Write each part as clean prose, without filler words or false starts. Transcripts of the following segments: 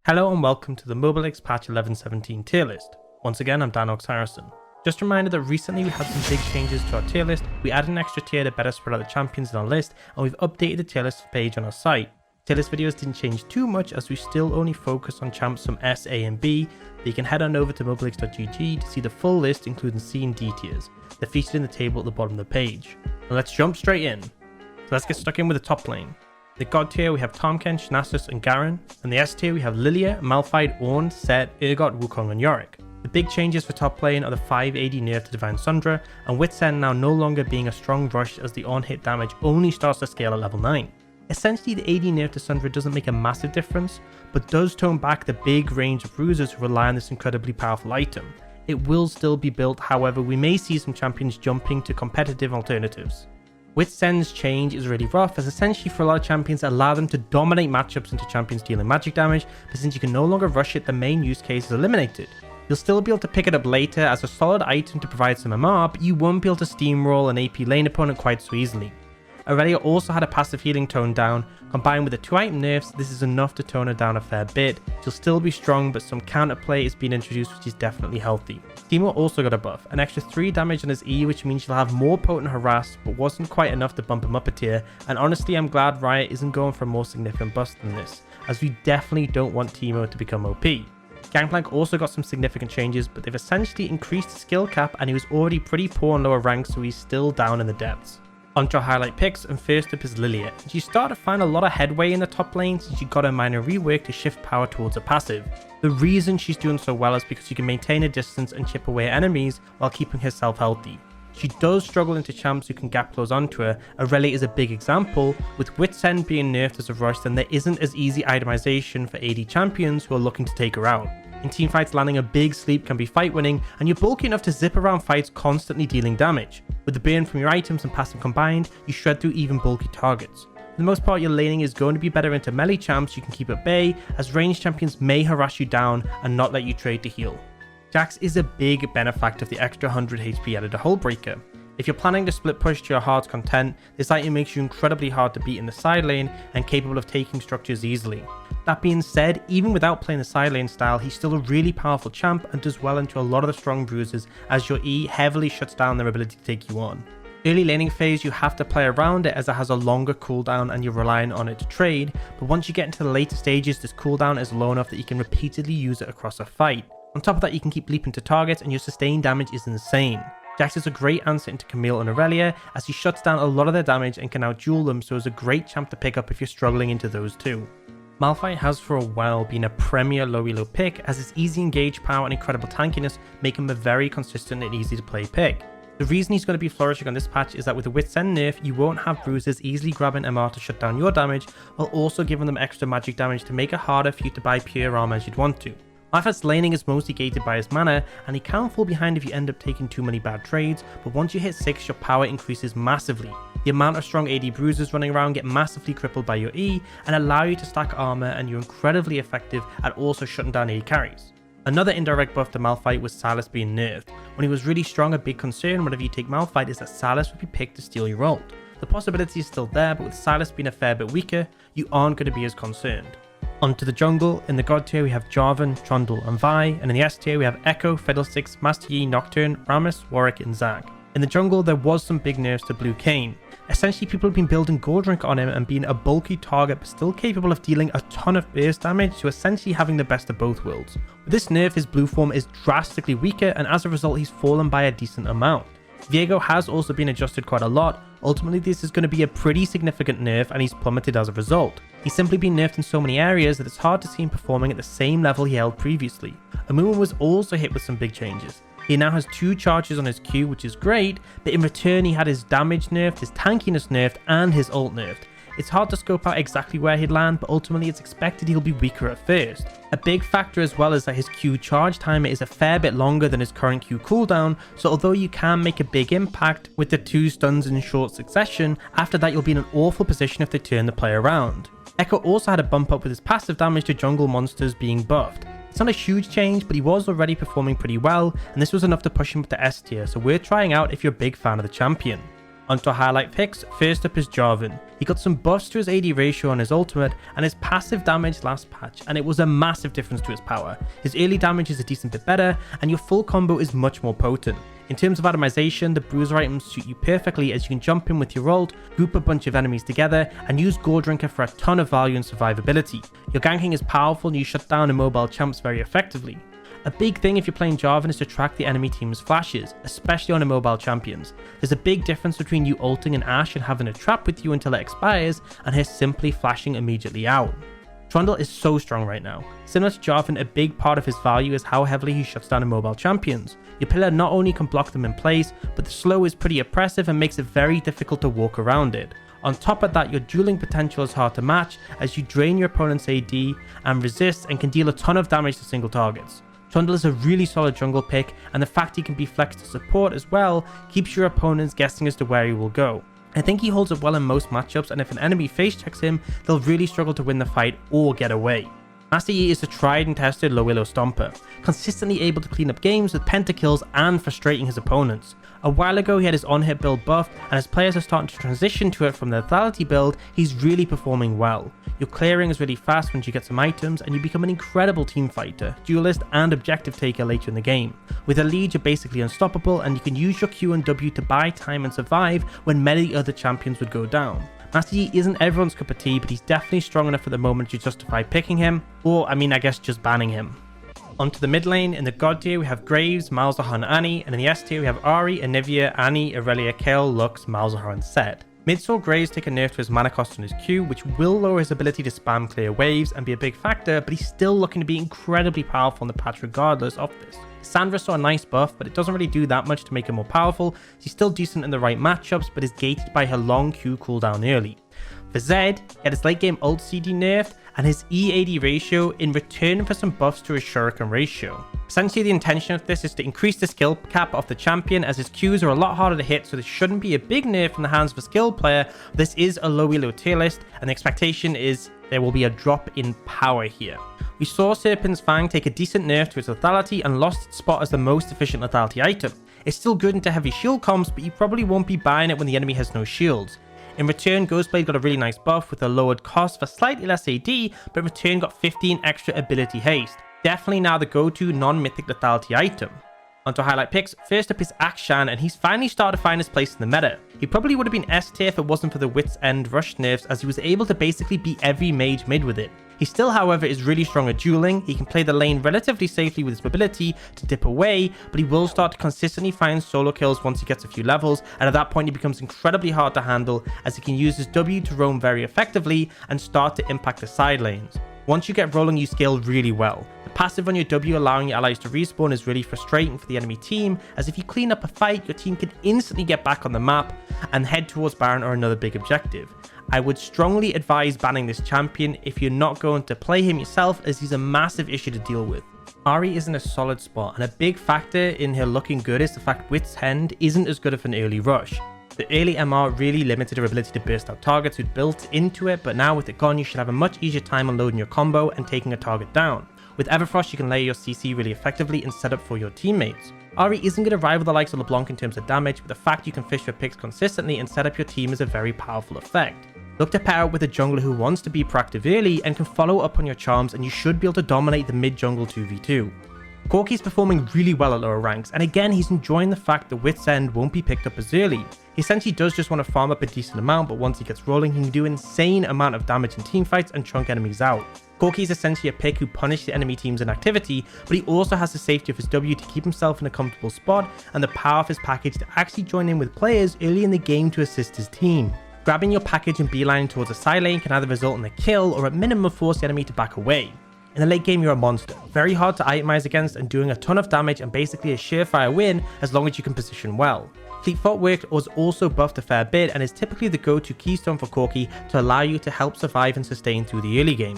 Hello and welcome to the Mobalytics patch 11.17 tier list. Once again, I'm Danox Harrison. Just a reminder that recently we had some big changes to our tier list. We added an extra tier to better spread out the champions in our list, and we've updated the tier list page on our site. Tier list videos didn't change too much as we still only focus on champs from S, A and B, but you can head on over to mobalytics.gg to see the full list including C and D tiers. They're featured in the table at the bottom of the page. Now let's jump straight in. So let's get stuck in with the top lane. The God tier we have Tahm-Kench, Nasus and Garen, and the S tier we have Lilia, Malphite, Ornn, Sett, Urgot, Wukong and Yorick. The big changes for top lane are the 580 nerf to Divine Sundra, and Wits End now no longer being a strong rush as the on-hit damage only starts to scale at level 9. Essentially the 80 nerf to Sundra doesn't make a massive difference, but does tone back the big range of bruisers who rely on this incredibly powerful item. It will still be built, however we may see some champions jumping to competitive alternatives. Wits End's change is really rough as essentially for a lot of champions allow them to dominate matchups into champions dealing magic damage, but since you can no longer rush it, the main use case is eliminated. You'll still be able to pick it up later as a solid item to provide some MR, but you won't be able to steamroll an AP lane opponent quite so easily. Aurelia also had a passive healing toned down. Combined with the 2 item nerfs, this is enough to tone her down a fair bit. She'll still be strong, but some counterplay is being introduced which is definitely healthy. Teemo also got a buff, an extra 3 damage on his E, which means she'll have more potent harass, but wasn't quite enough to bump him up a tier, and honestly I'm glad Riot isn't going for a more significant buff than this, as we definitely don't want Teemo to become OP. Gangplank also got some significant changes, but they've essentially increased the skill cap and he was already pretty poor in lower ranks, so he's still down in the depths. Onto our highlight picks, and first up is Lilia. She started to find a lot of headway in the top lane since she got a minor rework to shift power towards a passive. The reason she's doing so well is because she can maintain a distance and chip away at enemies while keeping herself healthy. She does struggle into champs who can gap close onto her. Aurelia is a big example. With Wits End being nerfed as a rush, then there isn't as easy itemization for AD champions who are looking to take her out. In teamfights, landing a big sleep can be fight winning, and you're bulky enough to zip around fights constantly dealing damage. With the burn from your items and passive combined, you shred through even bulky targets. For the most part, your laning is going to be better into melee champs you can keep at bay, as ranged champions may harass you down and not let you trade to heal. Jax is a big benefactor of the extra 100 HP added to Hullbreaker. If you're planning to split push to your heart's content, this item makes you incredibly hard to beat in the side lane and capable of taking structures easily. That being said, even without playing the side lane style, he's still a really powerful champ and does well into a lot of the strong bruises as your E heavily shuts down their ability to take you on. Early laning phase you have to play around it as it has a longer cooldown and you're relying on it to trade, but once you get into the later stages this cooldown is low enough that you can repeatedly use it across a fight. On top of that you can keep leaping to targets and your sustained damage is insane. Jax is a great answer into Camille and Aurelia as he shuts down a lot of their damage and can now duel them, so is a great champ to pick up if you're struggling into those two. Malphite has for a while been a premier low elo pick as his easy engage power and incredible tankiness make him a very consistent and easy to play pick. The reason he's going to be flourishing on this patch is that with the Wits End nerf you won't have bruisers easily grabbing MR to shut down your damage while also giving them extra magic damage to make it harder for you to buy pure armor as you'd want to. Malphite's laning is mostly gated by his mana, and he can fall behind if you end up taking too many bad trades, but once you hit 6 your power increases massively. The amount of strong AD bruisers running around get massively crippled by your E and allow you to stack armor, and you're incredibly effective at also shutting down AD carries. Another indirect buff to Malphite was Sylas being nerfed. When he was really strong, a big concern whenever you take Malphite is that Sylas would be picked to steal your ult. The possibility is still there, but with Sylas being a fair bit weaker, you aren't going to be as concerned. Onto the jungle. In the God tier we have Jarvan, Trundle and Vi, and in the S tier we have Echo, Fiddlesticks, Master Yi, Nocturne, Rammus, Warwick and Zac. In the jungle there was some big nerfs to Blue Kayn. Essentially people have been building Goldrink on him and being a bulky target but still capable of dealing a ton of burst damage, so essentially having the best of both worlds. With this nerf his blue form is drastically weaker and as a result he's fallen by a decent amount. Viego has also been adjusted quite a lot. Ultimately this is going to be a pretty significant nerf and he's plummeted as a result. He's simply been nerfed in so many areas that it's hard to see him performing at the same level he held previously. Amumu was also hit with some big changes. He now has 2 charges on his Q, which is great, but in return he had his damage nerfed, his tankiness nerfed and his ult nerfed. It's hard to scope out exactly where he'd land, but ultimately it's expected he'll be weaker at first. A big factor as well is that his Q charge timer is a fair bit longer than his current Q cooldown, so although you can make a big impact with the 2 stuns in short succession, after that you'll be in an awful position if they turn the play around. Echo also had a bump up with his passive damage to jungle monsters being buffed. It's not a huge change, but he was already performing pretty well, and this was enough to push him up to S tier, so we're trying out if you're a big fan of the champion. Onto highlight picks, first up is Jarvan. He got some buffs to his AD ratio on his ultimate and his passive damage last patch, and it was a massive difference to his power. His early damage is a decent bit better, and your full combo is much more potent. In terms of atomization, the bruiser items suit you perfectly as you can jump in with your ult, group a bunch of enemies together, and use Gore Drinker for a ton of value and survivability. Your ganking is powerful and you shut down immobile champs very effectively. A big thing if you're playing Jarvan is to track the enemy team's flashes, especially on immobile champions. There's a big difference between you ulting an Ashe and having a trap with you until it expires, and her simply flashing immediately out. Trundle is so strong right now. Similar to Jarvan, a big part of his value is how heavily he shuts down immobile champions. Your pillar not only can block them in place, but the slow is pretty oppressive and makes it very difficult to walk around it. On top of that, your dueling potential is hard to match as you drain your opponent's AD and resist and can deal a ton of damage to single targets. Trundle is a really solid jungle pick, and the fact he can be flexed to support as well keeps your opponents guessing as to where he will go. I think he holds up well in most matchups, and if an enemy face checks him, they'll really struggle to win the fight or get away. Master Yi is a tried and tested low-elo stomper, consistently able to clean up games with pentakills and frustrating his opponents. A while ago he had his on-hit build buffed, and as players are starting to transition to it from the lethality build, he's really performing well. Your clearing is really fast once you get some items, and you become an incredible team fighter, duelist and objective taker later in the game. With a lead you're basically unstoppable, and you can use your Q and W to buy time and survive when many other champions would go down. Master Yi isn't everyone's cup of tea, but he's definitely strong enough at the moment to justify picking him, or I guess just banning him. Onto the mid lane. In the God tier we have Graves, Malzahar and Annie, and in the S tier we have Ahri, Anivia, Annie, Aurelia, Kayle, Lux, Malzahar and Zed. Mid saw Graves take a nerf to his mana cost on his Q, which will lower his ability to spam clear waves and be a big factor, but he's still looking to be incredibly powerful on the patch regardless of this. Sandra saw a nice buff, but it doesn't really do that much to make him more powerful. She's still decent in the right matchups, but is gated by her long Q cooldown early. For Zed, he had his late game ult CD nerfed and his EAD ratio in return for some buffs to his Shuriken ratio. Essentially the intention of this is to increase the skill cap of the champion as his Qs are a lot harder to hit, so this shouldn't be a big nerf in the hands of a skilled player. This is a low elo tier list and the expectation is there will be a drop in power here. We saw Serpent's Fang take a decent nerf to its lethality and lost its spot as the most efficient lethality item. It's still good into heavy shield comps, but you probably won't be buying it when the enemy has no shields. In return, Ghostblade got a really nice buff with a lowered cost for slightly less AD, but in return got 15 extra ability haste. Definitely now the go-to non-mythic lethality item. Onto highlight picks, first up is Akshan, and he's finally started to find his place in the meta. He probably would have been S tier if it wasn't for the Wit's End rush nerfs, as he was able to basically beat every mage mid with it. He still, however, is really strong at dueling. He can play the lane relatively safely with his mobility to dip away, but he will start to consistently find solo kills once he gets a few levels, and at that point he becomes incredibly hard to handle as he can use his W to roam very effectively and start to impact the side lanes. Once you get rolling, you scale really well. The passive on your W allowing your allies to respawn is really frustrating for the enemy team, as if you clean up a fight, your team can instantly get back on the map and head towards Baron or another big objective. I would strongly advise banning this champion if you're not going to play him yourself, as he's a massive issue to deal with. Ahri is in a solid spot, and a big factor in her looking good is the fact Wit's End isn't as good of an early rush. The early MR really limited her ability to burst out targets who'd built into it, but now with it gone you should have a much easier time unloading your combo and taking a target down. With Everfrost you can layer your CC really effectively and set up for your teammates. Ahri isn't going to rival the likes of LeBlanc in terms of damage, but the fact you can fish your picks consistently and set up your team is a very powerful effect. Look to pair up with a jungler who wants to be proactive early and can follow up on your charms, and you should be able to dominate the mid jungle 2v2. Corki's performing really well at lower ranks, and again he's enjoying the fact that Wit's End won't be picked up as early. He essentially does just want to farm up a decent amount, but once he gets rolling he can do an insane amount of damage in teamfights and chunk enemies out. Corki is essentially a pick who punishes the enemy team's inactivity, but he also has the safety of his W to keep himself in a comfortable spot and the power of his package to actually join in with players early in the game to assist his team. Grabbing your package and beelining towards a side lane can either result in a kill or at minimum force the enemy to back away. In the late game you're a monster, very hard to itemize against and doing a ton of damage and basically a surefire win as long as you can position well. Fleet Footwork was also buffed a fair bit and is typically the go-to keystone for Corki to allow you to help survive and sustain through the early game.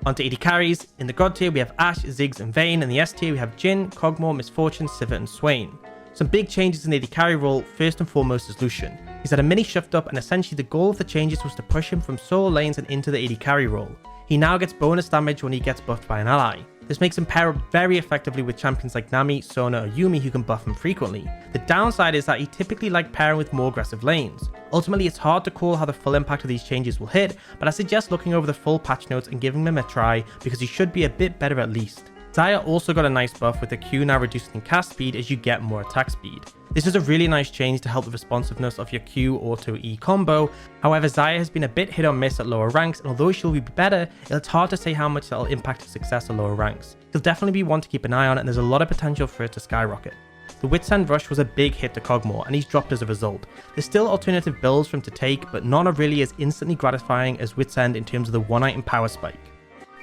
Onto AD carries. In the God tier we have Ashe, Ziggs and Vayne, and the S tier we have Jhin, Kog'Maw, Misfortune, Sivir and Swain. Some big changes in the AD carry role, first and foremost is Lucian. He's had a mini shift up and essentially the goal of the changes was to push him from solo lanes and into the AD carry role. He now gets bonus damage when he gets buffed by an ally. This makes him pair up very effectively with champions like Nami, Sona or Yumi who can buff him frequently. The downside is that he typically like pairing with more aggressive lanes. Ultimately, it's hard to call how the full impact of these changes will hit, but I suggest looking over the full patch notes and giving them a try because he should be a bit better at least. Xayah also got a nice buff with the Q now reducing in cast speed as you get more attack speed. This is a really nice change to help the responsiveness of your Q auto E combo. However, Xayah has been a bit hit or miss at lower ranks, and although she'll be better, it's hard to say how much that'll impact his success at lower ranks. He'll definitely be one to keep an eye on, and there's a lot of potential for it to skyrocket. The Witsend Rush was a big hit to Kog'Maw, and he's dropped as a result. There's still alternative builds for him to take, but none are really as instantly gratifying as Witsend in terms of the one item power spike.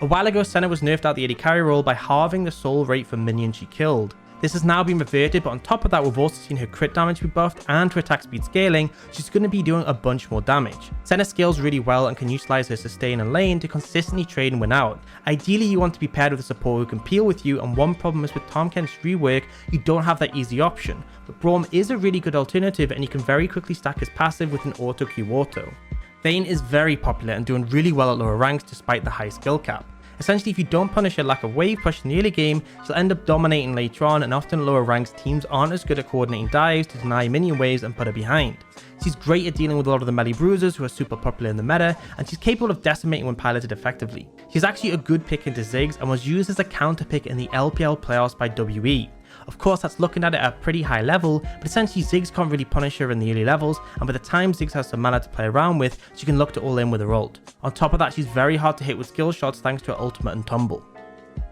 A while ago, Senna was nerfed out the AD carry role by halving the soul rate for minions she killed. This has now been reverted, but on top of that, we've also seen her crit damage be buffed, and her attack speed scaling, she's going to be doing a bunch more damage. Senna scales really well and can utilize her sustain and lane to consistently trade and win out. Ideally, you want to be paired with a support who can peel with you, and one problem is with Tahm Kench's rework, you don't have that easy option. But Braum is a really good alternative, and you can very quickly stack his passive with an auto Q auto. Vayne is very popular and doing really well at lower ranks despite the high skill cap. Essentially, if you don't punish her lack of wave push in the early game, she'll end up dominating later on, and often lower ranks teams aren't as good at coordinating dives to deny minion waves and put her behind. She's great at dealing with a lot of the melee bruisers who are super popular in the meta, and she's capable of decimating when piloted effectively. She's actually a good pick into Ziggs and was used as a counter pick in the LPL playoffs by WE. Of course, that's looking at it at a pretty high level, but essentially Ziggs can't really punish her in the early levels, and by the time Ziggs has some mana to play around with, she can look to all in with her ult. On top of that, she's very hard to hit with skill shots thanks to her ultimate and tumble.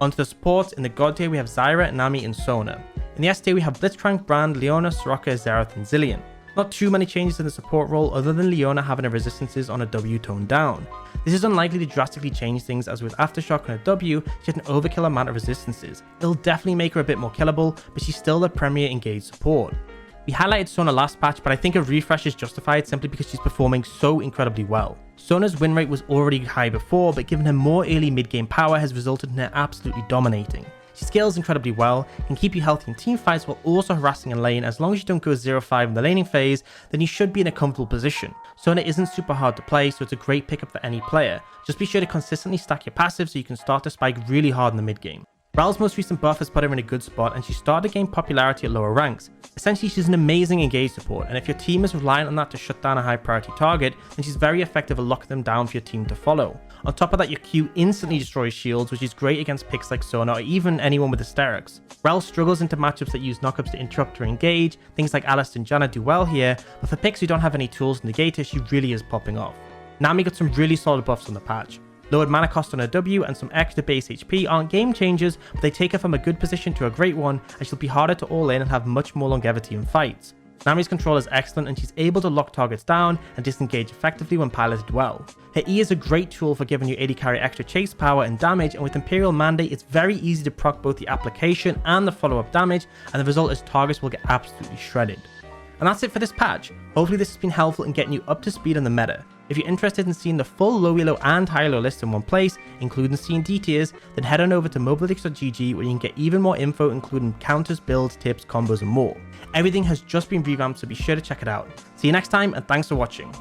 Onto the supports, in the God tier we have Zyra, Nami and Sona. In the S tier we have Blitzcrank, Brand, Leona, Soraka, Xerath and Zilean. Not too many changes in the support role other than Leona having her resistances on a W toned down. This is unlikely to drastically change things, as with Aftershock and a W, she has an overkill amount of resistances. It'll definitely make her a bit more killable, but she's still the premier engaged support. We highlighted Sona last patch, but I think a refresh is justified simply because she's performing so incredibly well. Sona's win rate was already high before, but giving her more early mid-game power has resulted in her absolutely dominating. She scales incredibly well, can keep you healthy in teamfights while also harassing in lane. As long as you don't go 0-5 in the laning phase, then you should be in a comfortable position. Sona isn't super hard to play, so it's a great pickup for any player. Just be sure to consistently stack your passive so you can start to spike really hard in the mid game. Ral's most recent buff has put her in a good spot, and she started to gain popularity at lower ranks. Essentially, she's an amazing engage support, and if your team is reliant on that to shut down a high priority target, then she's very effective at locking them down for your team to follow. On top of that, your Q instantly destroys shields, which is great against picks like Sona or even anyone with hysterics. Ral struggles into matchups that use knockups to interrupt or engage. Things like Alice and Janna do well here, but for picks who don't have any tools to negate her, she really is popping off. Nami got some really solid buffs on the patch. Lowered mana cost on her W and some extra base HP aren't game changers, but they take her from a good position to a great one, and she'll be harder to all in and have much more longevity in fights. Nami's control is excellent, and she's able to lock targets down and disengage effectively when piloted well. Her E is a great tool for giving your AD carry extra chase power and damage, and with Imperial Mandate it's very easy to proc both the application and the follow-up damage, and the result is targets will get absolutely shredded. And that's it for this patch. Hopefully this has been helpful in getting you up to speed on the meta. If you're interested in seeing the full low-elo and high-elo list in one place, including C&D tiers, then head on over to mobalytics.gg where you can get even more info including counters, builds, tips, combos and more. Everything has just been revamped, so be sure to check it out. See you next time, and thanks for watching.